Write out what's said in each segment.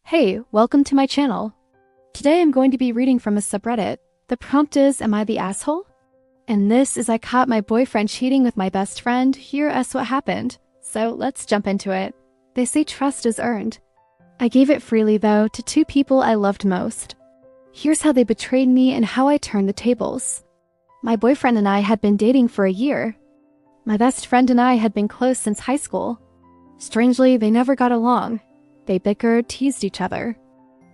Hey, welcome to my channel. Today I'm going to be reading from a subreddit. The prompt is, am I the asshole? And this is I caught my boyfriend cheating with my best friend. Here is what happened. So let's jump into it. They say trust is earned. I gave it freely though to two people I loved most. Here's how they betrayed me and how I turned the tables. My boyfriend and I had been dating for a year. My best friend and I had been close since high school. Strangely, they never got along. They bickered, teased each other.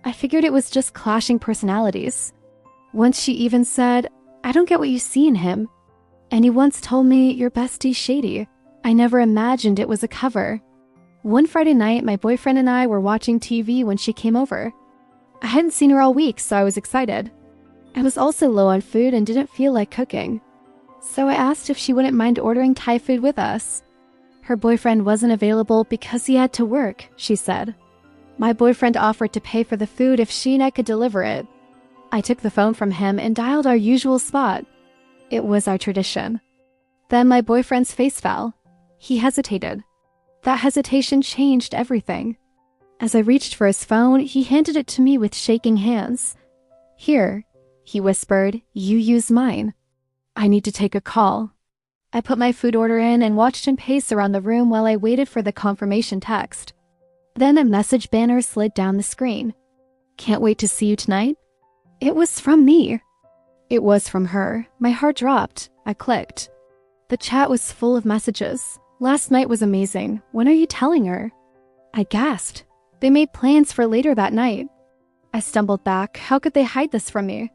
I figured it was just clashing personalities. Once she even said, I don't get what you see in him. And he once told me, your bestie's shady. I never imagined it was a cover. One Friday night, my boyfriend and I were watching TV when she came over. I hadn't seen her all week, so I was excited. I was also low on food and didn't feel like cooking. So I asked if she wouldn't mind ordering Thai food with us. Her boyfriend wasn't available because he had to work, she said. My boyfriend offered to pay for the food if she and I could deliver it. I took the phone from him and dialed our usual spot. It was our tradition. Then my boyfriend's face fell. He hesitated. That hesitation changed everything. As I reached for his phone, he handed it to me with shaking hands. Here, he whispered, you use mine. I need to take a call. I put my food order in and watched him pace around the room while I waited for the confirmation text. Then a message banner slid down the screen. Can't wait to see you tonight? It was from me. It was from her. My heart dropped. I clicked. The chat was full of messages. Last night was amazing. When are you telling her? I gasped. They made plans for later that night. I stumbled back. How could they hide this from me?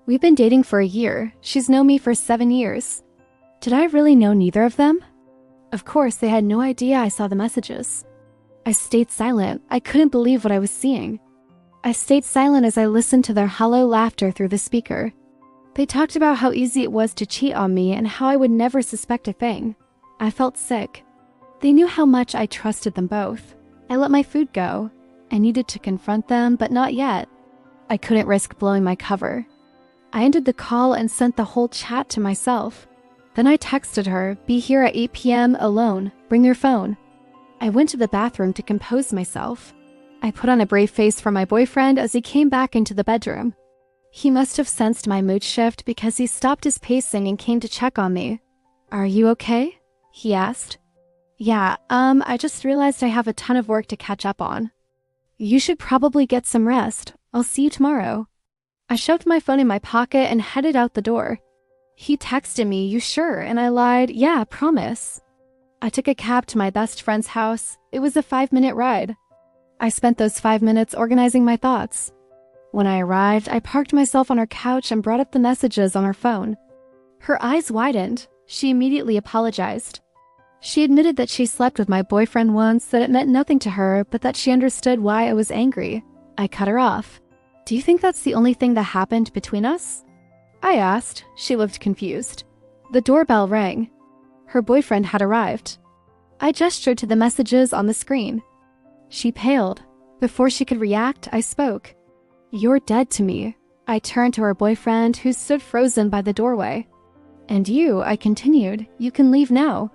We've been dating for a year. She's known me for 7 years. Did I really know neither of them? Of course, they had no idea I saw the messages. I stayed silent. I couldn't believe what I was seeing. I stayed silent as I listened to their hollow laughter through the speaker. They talked about how easy it was to cheat on me and how I would never suspect a thing. I felt sick. They knew how much I trusted them both. I let my food go. I needed to confront them, but not yet. I couldn't risk blowing my cover. I ended the call and sent the whole chat to myself. Then I texted her, be here at 8 p.m. alone. Bring your phone. I went to the bathroom to compose myself. I put on a brave face for my boyfriend as he came back into the bedroom. He must have sensed my mood shift because he stopped his pacing and came to check on me. Are you okay? He asked. Yeah, I just realized I have a ton of work to catch up on. You should probably get some rest. I'll see you tomorrow. I shoved my phone in my pocket and headed out the door. He texted me, you sure? And I lied, yeah, promise. I took a cab to my best friend's house. It was a 5-minute ride. I spent those 5 minutes organizing my thoughts. When I arrived, I parked myself on her couch and brought up the messages on her phone. Her eyes widened. She immediately apologized. She admitted that she slept with my boyfriend once, that it meant nothing to her, but that she understood why I was angry. I cut her off. Do you think that's the only thing that happened between us? I asked. She looked confused. The doorbell rang. Her boyfriend had arrived. I gestured to the messages on the screen. She paled. Before she could react, I spoke. You're dead to me. I turned to her boyfriend, who stood frozen by the doorway. And you, I continued, you can leave now.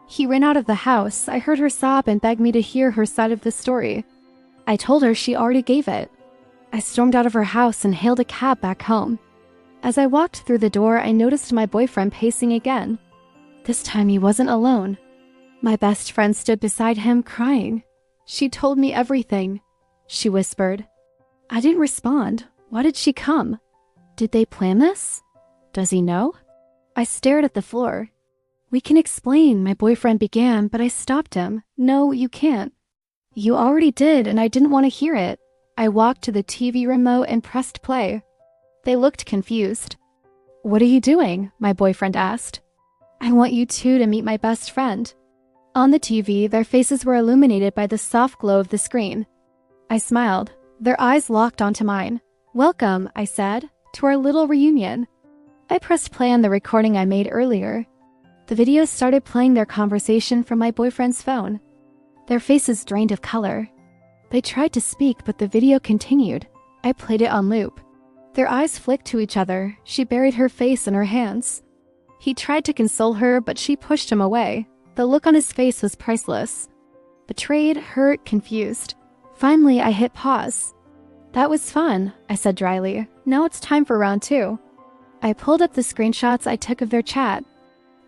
He ran out of the house. I heard her sob and begged me to hear her side of the story. I told her she already gave it. I stormed out of her house and hailed a cab back home. As I walked through the door, I noticed my boyfriend pacing again. This time he wasn't alone. My best friend stood beside him, crying. She told me everything, she whispered. I didn't respond. Why did she come? Did they plan this? Does he know? I stared at the floor. We can explain, my boyfriend began, but I stopped him. No, you can't. You already did, and I didn't want to hear it. I walked to the TV remote and pressed play. They looked confused. What are you doing? My boyfriend asked. I want you two to meet my best friend. On the TV, their faces were illuminated by the soft glow of the screen. I smiled. Their eyes locked onto mine. Welcome, I said, to our little reunion. I pressed play on the recording I made earlier. The video started playing their conversation from my boyfriend's phone. Their faces drained of color. They tried to speak, but the video continued. I played it on loop. Their eyes flicked to each other. She buried her face in her hands. He tried to console her, but she pushed him away. The look on his face was priceless. Betrayed, hurt, confused. Finally, I hit pause. That was fun, I said dryly. Now it's time for round 2. I pulled up the screenshots I took of their chat.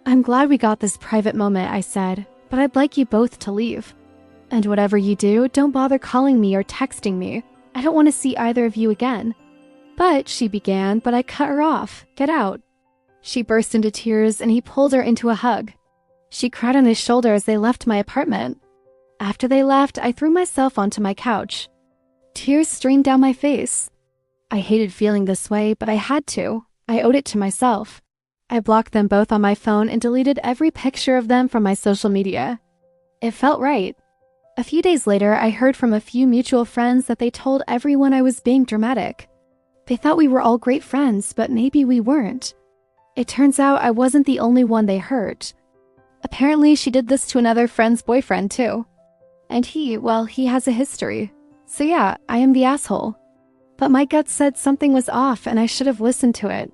I'm glad we got this private moment, I said, but I'd like you both to leave. And whatever you do, don't bother calling me or texting me. I don't want to see either of you again. But, she began, but I cut her off. Get out. She burst into tears and he pulled her into a hug. She cried on his shoulder as they left my apartment. After they left, I threw myself onto my couch. Tears streamed down my face. I hated feeling this way, but I had to. I owed it to myself. I blocked them both on my phone and deleted every picture of them from my social media. It felt right. A few days later, I heard from a few mutual friends that they told everyone I was being dramatic. They thought we were all great friends, but maybe we weren't. It turns out I wasn't the only one they hurt. Apparently, she did this to another friend's boyfriend, too. And he has a history. So yeah, I am the asshole. But my gut said something was off and I should have listened to it.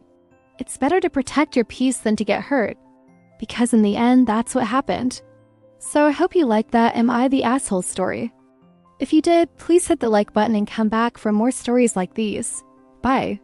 It's better to protect your peace than to get hurt. Because in the end, that's what happened. So I hope you liked that Am I the Asshole story. If you did, please hit the like button and come back for more stories like these. Bye.